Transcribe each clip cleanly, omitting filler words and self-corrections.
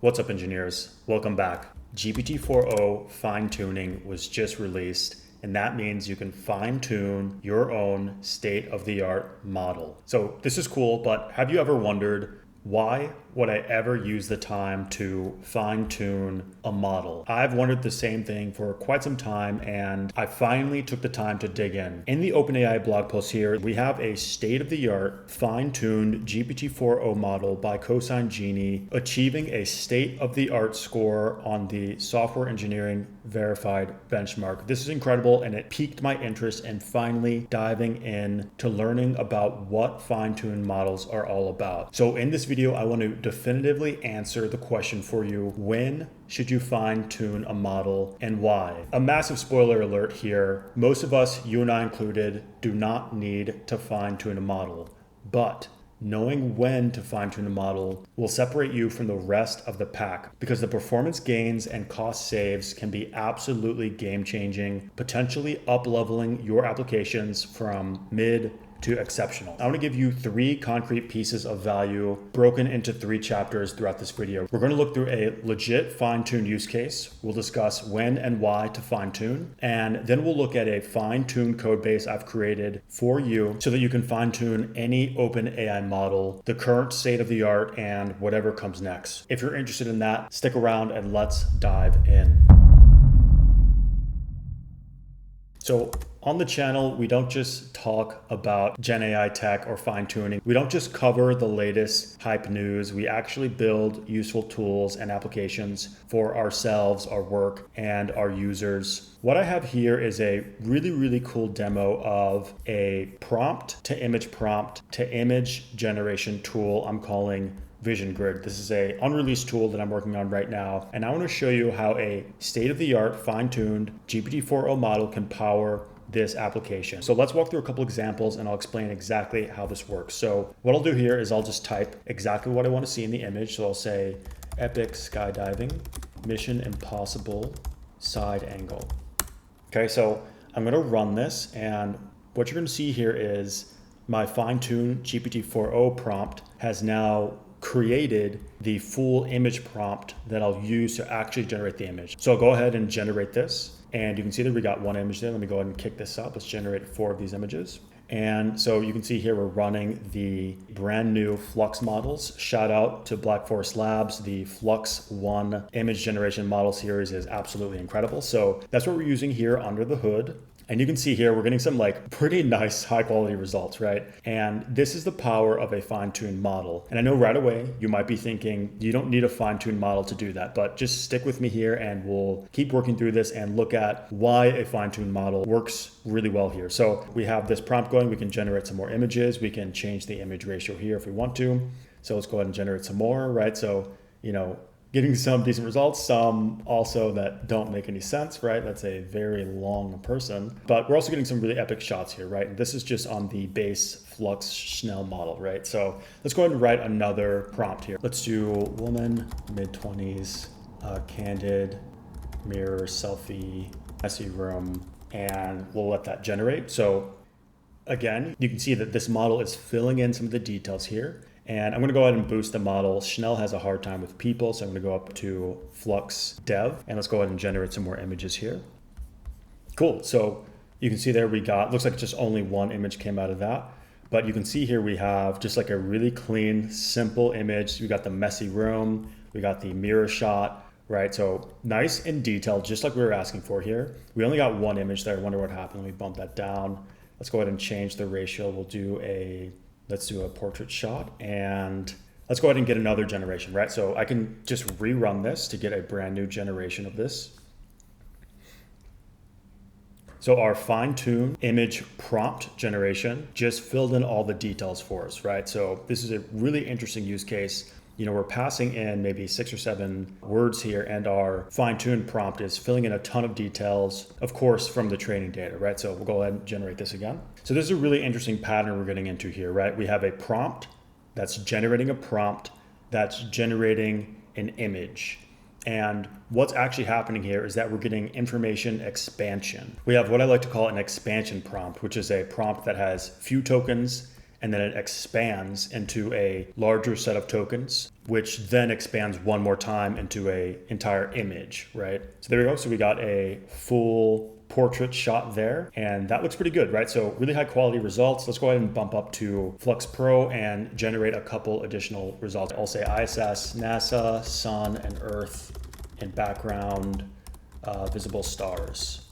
What's up, engineers? Welcome back. GPT-4o fine-tuning was just released, and that means you can fine-tune your own state-of-the-art model. So this is cool, but have you ever wondered, why would I ever use the time to fine-tune a model? I've wondered the same thing for quite some time, and I finally took the time to dig in. In the OpenAI blog post here, we have a state-of-the-art fine-tuned GPT-4o model by Cosine Genie, achieving a state-of-the-art score on the software engineering verified benchmark. This is incredible, and it piqued my interest in finally diving in to learning about what fine-tuned models are all about. So in this video, I want to definitively answer the question for you: when should you fine-tune a model and why? A massive spoiler alert here. Most of us, you and I included, do not need to fine-tune a model, but knowing when to fine-tune a model will separate you from the rest of the pack, because the performance gains and cost saves can be absolutely game-changing, potentially up-leveling your applications from mid to exceptional. I want to give you 3 concrete pieces of value broken into 3 chapters throughout this video. We're going to look through a legit fine-tuned use case. We'll discuss when and why to fine-tune, and then we'll look at a fine-tuned code base I've created for you so that you can fine-tune any OpenAI model, the current state of the art, and whatever comes next. If you're interested in that, stick around and let's dive in. So on the channel, we don't just talk about Gen AI tech or fine-tuning. We don't just cover the latest hype news. We actually build useful tools and applications for ourselves, our work, and our users. What I have here is a really cool demo of a prompt to image generation tool I'm calling Vision Grid. This is a unreleased tool that I'm working on right now, and I want to show you how a state-of-the-art fine-tuned GPT-4o model can power this application. So let's walk through a couple examples and I'll explain exactly how this works. So what I'll do here is I'll just type exactly what I want to see in the image. So I'll say epic skydiving, mission impossible, side angle. Okay, so I'm going to run this, and what you're going to see here is my fine-tuned GPT-4o prompt has now created the full image prompt that I'll use to actually generate the image. So I'll go ahead and generate this, and you can see that we got 1 image there. Let me go ahead and kick this up. Let's generate 4 of these images. And so you can see here we're running the brand new Flux models. Shout out to Black Forest Labs. The Flux 1 image generation model series is absolutely incredible. So that's what we're using here under the hood. And you can see here, we're getting some pretty nice high quality results, right? And this is the power of a fine-tuned model. And I know right away, you might be thinking, you don't need a fine-tuned model to do that, but just stick with me here and we'll keep working through this and look at why a fine-tuned model works really well here. So we have this prompt going, we can generate some more images. We can change the image ratio here if we want to. So let's go ahead and generate some more, right? So, getting some decent results, some also that don't make any sense, right? That's a very long person, but we're also getting some really epic shots here, right? And this is just on the base Flux Schnell model, right? So let's go ahead and write another prompt here. Let's do woman, mid-20s, candid, mirror, selfie, messy room, and we'll let that generate. So again, you can see that this model is filling in some of the details here. And I'm going to go ahead and boost the model. Schnell has a hard time with people, so I'm going to go up to Flux Dev, and let's go ahead and generate some more images here. Cool. So you can see there looks like just only 1 image came out of that. But you can see here we have just a really clean, simple image. We got the messy room, we got the mirror shot, right? So nice and detailed, just like we were asking for here. We only got 1 image there. I wonder what happened. Let me bump that down. Let's go ahead and change the ratio. Let's do a portrait shot, and let's go ahead and get another generation, right? So I can just rerun this to get a brand new generation of this. So our fine-tuned image prompt generation just filled in all the details for us, right? So this is a really interesting use case. We're passing in maybe 6 or 7 words here, and our fine-tuned prompt is filling in a ton of details, of course, from the training data, right? So we'll go ahead and generate this again. So this is a really interesting pattern we're getting into here, right? We have a prompt that's generating a prompt that's generating an image. And what's actually happening here is that we're getting information expansion. We have what I like to call an expansion prompt, which is a prompt that has few tokens and then it expands into a larger set of tokens, which then expands one more time into a entire image, right? So there we go. So we got a full portrait shot there, and that looks pretty good, right? So really high quality results. Let's go ahead and bump up to Flux-Pro and generate a couple additional results. I'll say ISS, NASA, sun and earth, and background, visible stars.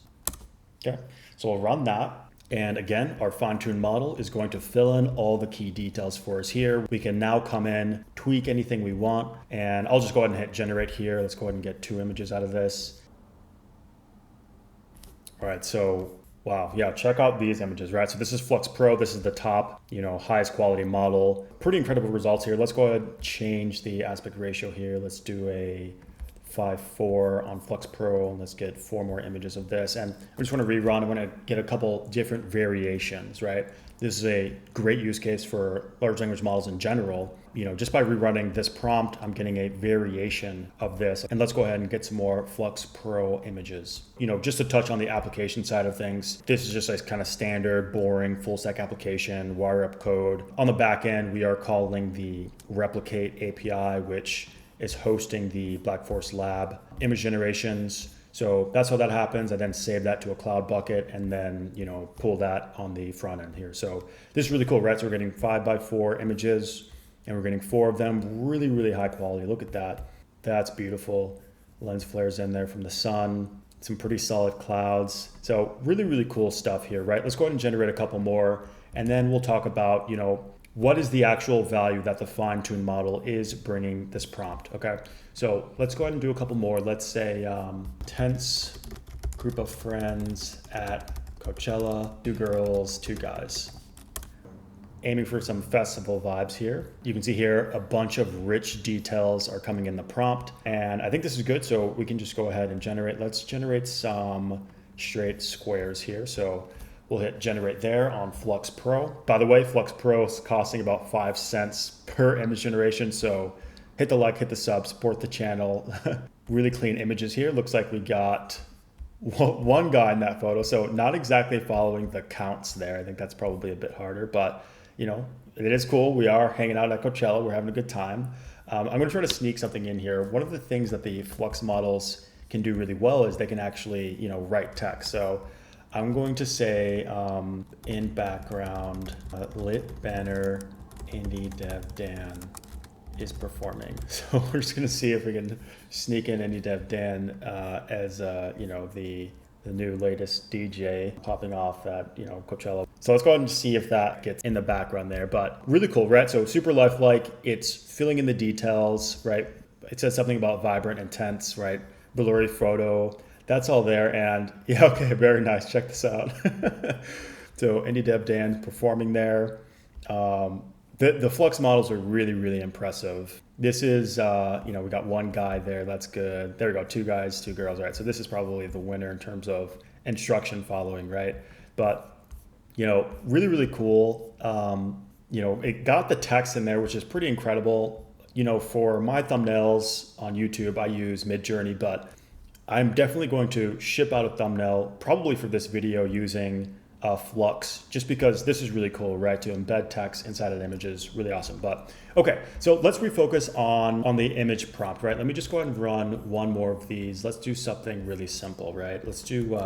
Okay, so we'll run that. And again, our fine-tuned model is going to fill in all the key details for us here. We can now come in, tweak anything we want, and I'll just go ahead and hit generate here. Let's go ahead and get 2 images out of this. All right, so wow, yeah, check out these images, right? So this is Flux-Pro. This is the top, highest quality model. Pretty incredible results here. Let's go ahead and change the aspect ratio here. Let's do a 5:4 on Flux-Pro, and let's get 4 more images of this. And I just want to rerun. I want to get a couple different variations, right? This is a great use case for large language models in general. Just by rerunning this prompt, I'm getting a variation of this. And let's go ahead and get some more Flux-Pro images. Just to touch on the application side of things, this is just a kind of standard, boring, full stack application, wire up code. On the back end, we are calling the replicate API, which is hosting the Black Forest Lab image generations. So that's how that happens. I then save that to a cloud bucket and then, pull that on the front end here. So this is really cool, right? So we're getting 5x4 images and we're getting 4 of them, really, really high quality. Look at that. That's beautiful. Lens flares in there from the sun, some pretty solid clouds. So really, really cool stuff here, right? Let's go ahead and generate a couple more. And then we'll talk about, what is the actual value that the fine-tuned model is bringing this prompt, okay? So let's go ahead and do a couple more. Let's say tense group of friends at Coachella, 2 girls, 2 guys. Aiming for some festival vibes here. You can see here a bunch of rich details are coming in the prompt, and I think this is good, so we can just go ahead and generate. Let's generate some straight squares here. So we'll hit generate there on Flux-Pro. By the way, Flux-Pro is costing about 5 cents per image generation. So hit the like, hit the sub, support the channel. Really clean images here. Looks like we got 1 guy in that photo. So not exactly following the counts there. I think that's probably a bit harder, but it is cool. We are hanging out at Coachella. We're having a good time. I'm going to try to sneak something in here. One of the things that the Flux models can do really well is they can actually, write text. So I'm going to say in background, lit banner, indie dev Dan is performing. So we're just going to see if we can sneak in indie dev Dan as the new latest DJ popping off at Coachella. So let's go ahead and see if that gets in the background there. But really cool, right? So super lifelike. It's filling in the details, right? It says something about vibrant, intense, right? Blurry photo. That's all there, and yeah, okay, very nice. Check this out. So Indie Dev Dan performing there. The Flux models are really, really impressive. This is, we got 1 guy there. That's good. There we go. 2 guys, 2 girls. Right. So this is probably the winner in terms of instruction following, right? But, really, really cool. It got the text in there, which is pretty incredible. For my thumbnails on YouTube, I use Midjourney, but I'm definitely going to ship out a thumbnail probably for this video using Flux, just because this is really cool, right? To embed text inside of images, really awesome. But okay, so let's refocus on the image prompt, right? Let me just go ahead and run 1 more of these. Let's do something really simple, right? Let's do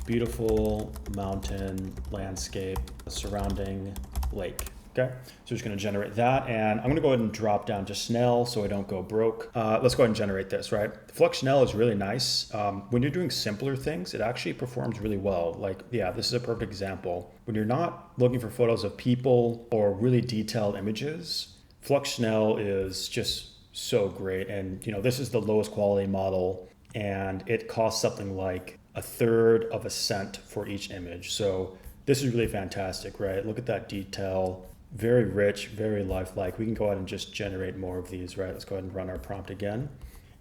beautiful mountain landscape surrounding lake. Okay, so just going to generate that, and I'm going to go ahead and drop down to Snell so I don't go broke. Let's go ahead and generate this, right? Flux Snell is really nice. When you're doing simpler things, it actually performs really well. Like, yeah, this is a perfect example. When you're not looking for photos of people or really detailed images, Flux Snell is just so great. And, this is the lowest quality model, and it costs something like 1/3 of a cent for each image. So this is really fantastic, right? Look at that detail. Very rich, very lifelike. We can go ahead and just generate more of these, right? Let's go ahead and run our prompt again.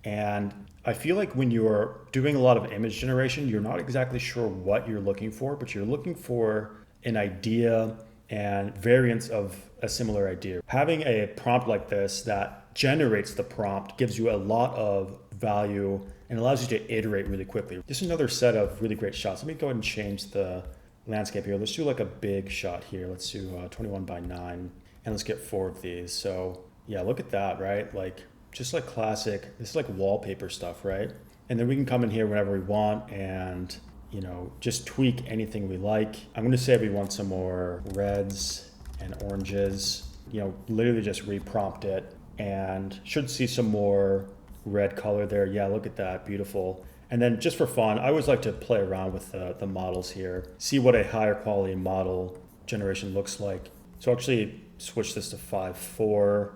And I feel like when you're doing a lot of image generation, you're not exactly sure what you're looking for, but you're looking for an idea and variants of a similar idea. Having a prompt like this that generates the prompt gives you a lot of value and allows you to iterate really quickly. Just another set of really great shots. Let me go ahead and change the landscape here. Let's do like a big shot here. Let's do 21 by 9, and let's get 4 of these. So yeah, look at that, right? Like just like classic, this is like wallpaper stuff, right? And then we can come in here whenever we want and, you know, just tweak anything we like. I'm going to say we want some more reds and oranges, you know, literally just reprompt it and should see some more red color there. Yeah, look at that, beautiful. And then just for fun, I always like to play around with the models here, see what a higher quality model generation looks like. So actually switch this to 5.4.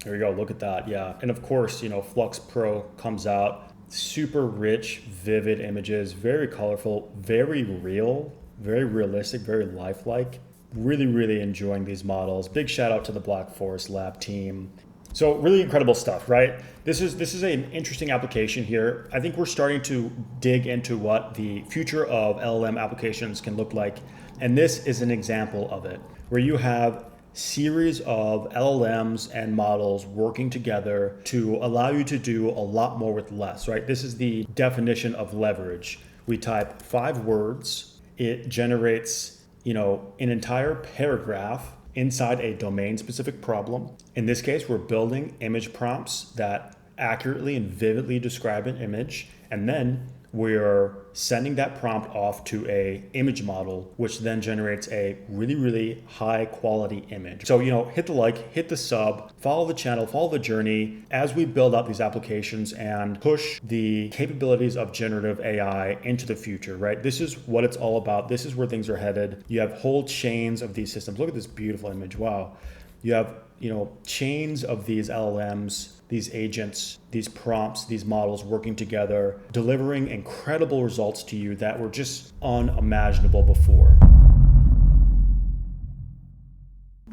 There we go, look at that, yeah. And of course, you know, Flux-Pro comes out, super rich, vivid images, very colorful, very real, very realistic, very lifelike. Really, really enjoying these models. Big shout out to the Black Forest Lab team. So really incredible stuff, right? This is an interesting application here. I think we're starting to dig into what the future of LLM applications can look like. And this is an example of it, where you have series of LLMs and models working together to allow you to do a lot more with less, right? This is the definition of leverage. We type 5 words, it generates, you know, an entire paragraph inside a domain-specific problem. In this case, we're building image prompts that accurately and vividly describe an image, and then we're sending that prompt off to a image model, which then generates a really, really high quality image. So, you know, hit the like, hit the sub, follow the channel, follow the journey as we build out these applications and push the capabilities of generative AI into the future, right? This is what it's all about. This is where things are headed. You have whole chains of these systems. Look at this beautiful image. Wow. You have, you know, chains of these LLMs, these agents, these prompts, these models working together, delivering incredible results to you that were just unimaginable before.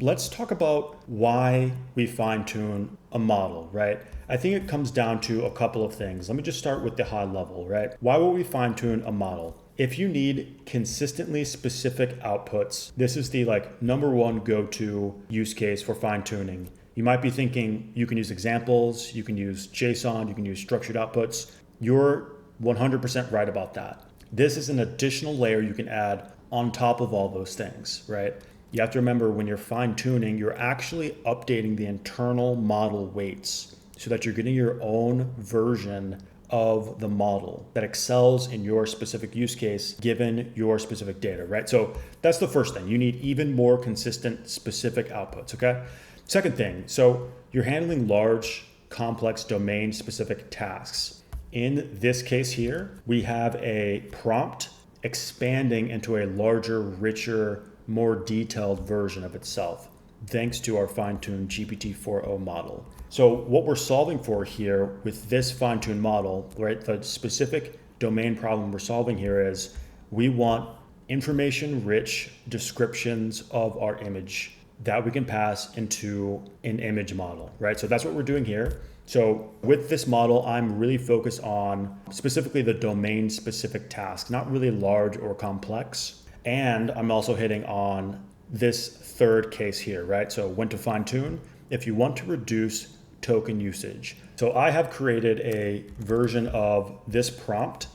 Let's talk about why we fine-tune a model, right? I think it comes down to a couple of things. Let me just start with the high level, right? Why will we fine-tune a model? If you need consistently specific outputs, this is the number one go-to use case for fine-tuning. You might be thinking you can use examples, you can use JSON, you can use structured outputs. You're 100% right about that. This is an additional layer you can add on top of all those things, right? You have to remember when you're fine-tuning, you're actually updating the internal model weights so that you're getting your own version of the model that excels in your specific use case given your specific data, right? So that's the first thing. You need even more consistent specific outputs, okay? Second thing, so you're handling large, complex domain-specific tasks. In this case here, we have a prompt expanding into a larger, richer, more detailed version of itself, thanks to our fine-tuned GPT-4o model. So what we're solving for here with this fine-tuned model, right, the specific domain problem we're solving here is we want information-rich descriptions of our image that we can pass into an image model, right? So that's what we're doing here. So with this model, I'm really focused on specifically the domain-specific task, not really large or complex. And I'm also hitting on this third case here, right? So when to fine-tune, if you want to reduce token usage. So I have created a version of this prompt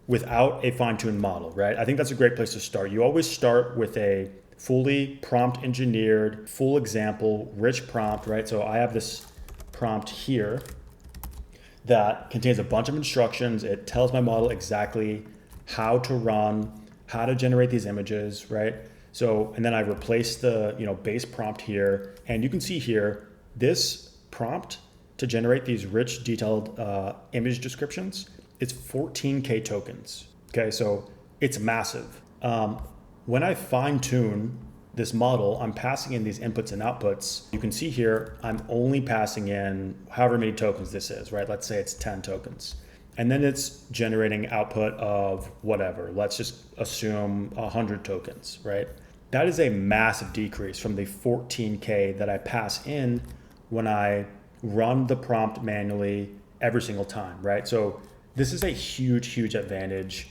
without a fine-tuned model, right? I think that's a great place to start. You always start with a fully prompt engineered, full example, rich prompt, right? So I have this prompt here that contains a bunch of instructions. It tells my model exactly how to run, how to generate these images, right? So, and then I replaced the base prompt here, and you can see here, this prompt to generate these rich, detailed image descriptions, it's 14K tokens. Okay, so it's massive. When I fine tune this model, I'm passing in these inputs and outputs. You can see here, I'm only passing in however many tokens this is, right? Let's say it's 10 tokens. And then it's generating output of whatever. Let's just assume 100 tokens, right? That is a massive decrease from the 14K that I pass in when I run the prompt manually every single time, right? So this is a huge, huge advantage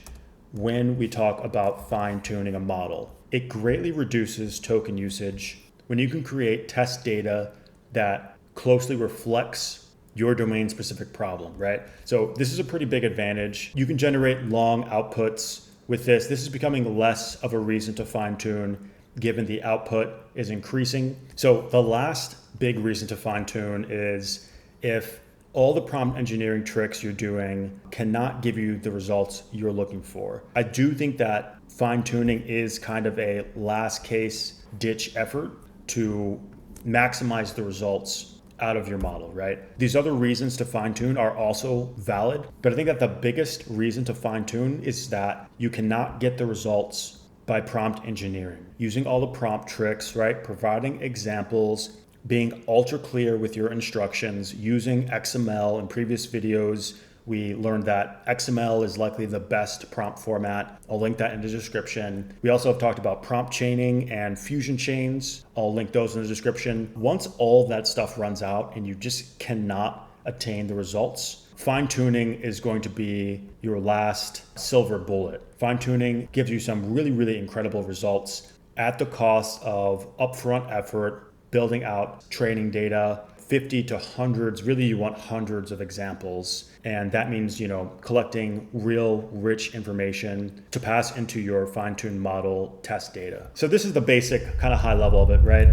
when we talk about fine-tuning a model. It greatly reduces token usage when you can create test data that closely reflects your domain specific problem, right? So this is a pretty big advantage. You can generate long outputs with this. This is becoming less of a reason to fine tune given the output is increasing. So the last big reason to fine tune is if all the prompt engineering tricks you're doing cannot give you the results you're looking for. I do think that fine tuning is kind of a last case ditch effort to maximize the results out of your model, right? These other reasons to fine tune are also valid, but I think that the biggest reason to fine tune is that you cannot get the results by prompt engineering. Using all the prompt tricks, right? Providing examples, being ultra clear with your instructions, using XML. In previous videos, we learned that XML is likely the best prompt format. I'll link that in the description. We also have talked about prompt chaining and fusion chains. I'll link those in the description. Once all that stuff runs out and you just cannot attain the results, fine-tuning is going to be your last silver bullet. Fine-tuning gives you some really, really incredible results at the cost of upfront effort, building out training data, 50 to hundreds, really you want hundreds of examples. And that means, collecting real rich information to pass into your fine-tuned model test data. So this is the basic kind of high level of it, right?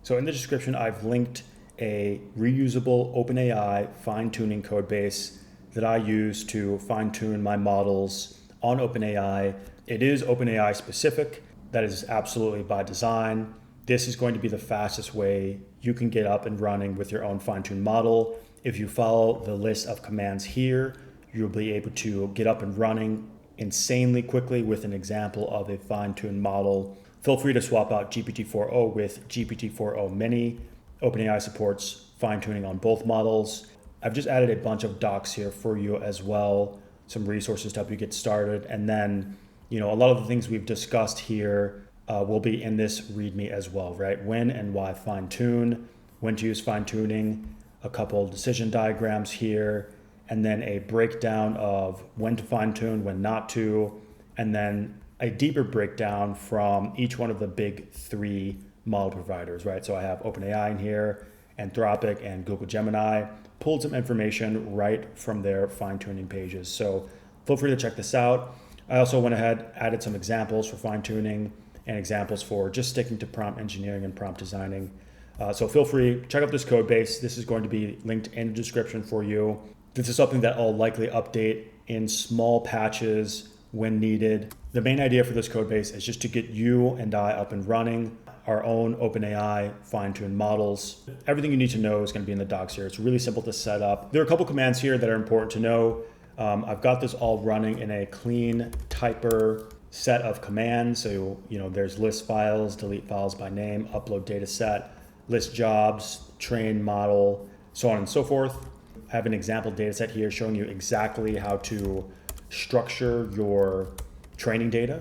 So in the description, I've linked a reusable OpenAI fine-tuning code base that I use to fine-tune my models on OpenAI. It is OpenAI specific. That is absolutely by design. This is going to be the fastest way you can get up and running with your own fine-tuned model. If you follow the list of commands here, you'll be able to get up and running insanely quickly with an example of a fine-tuned model. Feel free to swap out GPT-4o with GPT-4o Mini. OpenAI supports fine-tuning on both models. I've just added a bunch of docs here for you as well, some resources to help you get started. And then, a lot of the things we've discussed here will be in this README as well, right? When and why fine-tune, when to use fine-tuning, a couple decision diagrams here, and then a breakdown of when to fine-tune, when not to, and then a deeper breakdown from each one of the big three model providers, right? So I have OpenAI in here, Anthropic and Google Gemini, pulled some information right from their fine-tuning pages. So feel free to check this out. I also went ahead, added some examples for fine-tuning and examples for just sticking to prompt engineering and prompt designing. So feel free, check out this code base. This is going to be linked in the description for you. This is something that I'll likely update in small patches when needed. The main idea for this code base is just to get you and I up and running our own OpenAI fine-tuned models. Everything you need to know is going to be in the docs here. It's really simple to set up. There are a couple commands here that are important to know. I've got this all running in a clean typer set of commands. So, there's list files, delete files by name, upload data set, list jobs, train model, so on and so forth. I have an example data set here showing you exactly how to structure your training data.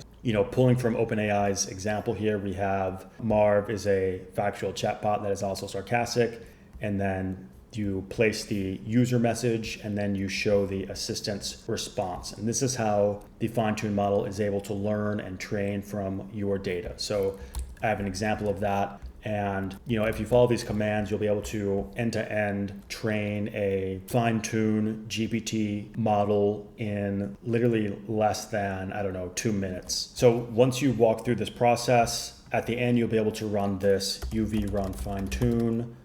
Pulling from OpenAI's example here, we have Marv is a factual chatbot that is also sarcastic, and then you place the user message and then you show the assistant's response. And this is how the fine-tuned model is able to learn and train from your data. So I have an example of that. And if you follow these commands, you'll be able to end-to-end train a fine-tune GPT model in literally less than, 2 minutes. So once you walk through this process, at the end, you'll be able to run this UV run fine-tune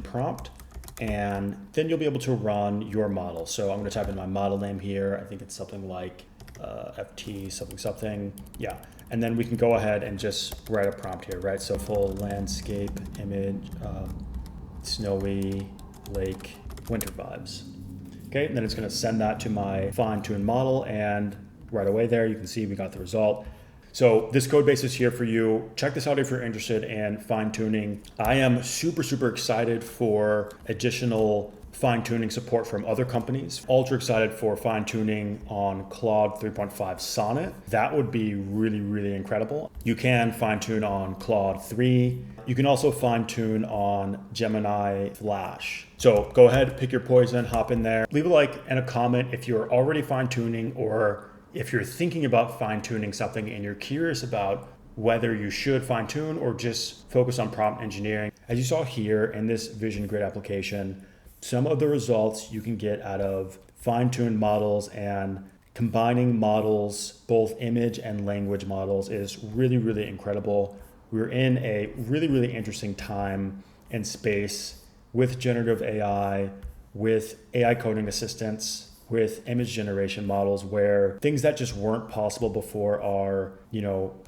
prompt, and then you'll be able to run your model. So I'm going to type in my model name here. I think it's something like FT something. Yeah. And then we can go ahead and just write a prompt here, right? So full landscape image, snowy lake, winter vibes. Okay, and then it's going to send that to my fine-tuned model, and right away there you can see we got the result. So this code base is here for you. Check this out if you're interested in fine-tuning. I am super excited for additional fine-tuning support from other companies. Ultra excited for fine-tuning on Claude 3.5 Sonnet. That would be really incredible. You can fine-tune on Claude 3. You can also fine-tune on Gemini Flash. So go ahead, pick your poison, hop in there. Leave a like and a comment if you're already fine-tuning, or if you're thinking about fine-tuning something and you're curious about whether you should fine-tune or just focus on prompt engineering. As you saw here in this vision grid application, some of the results you can get out of fine-tuned models and combining models, both image and language models, is really, really incredible. We're in a really, really interesting time and space with generative AI, with AI coding assistants, with image generation models, where things that just weren't possible before are,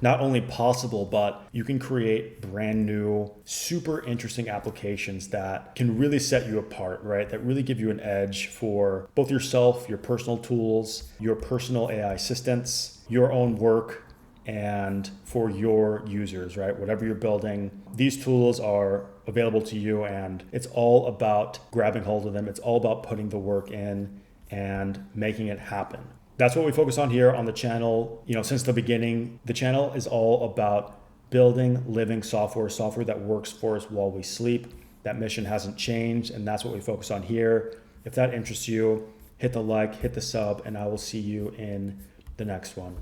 not only possible, but you can create brand new, super interesting applications that can really set you apart, right? That really give you an edge for both yourself, your personal tools, your personal AI assistants, your own work, and for your users, right? Whatever you're building, these tools are available to you, and it's all about grabbing hold of them. It's all about putting the work in and making it happen. That's what we focus on here on the channel. Since the beginning, the channel is all about building living software that works for us while we sleep. That mission hasn't changed, and that's what we focus on here. If that interests you, hit the like, hit the sub, and I will see you in the next one.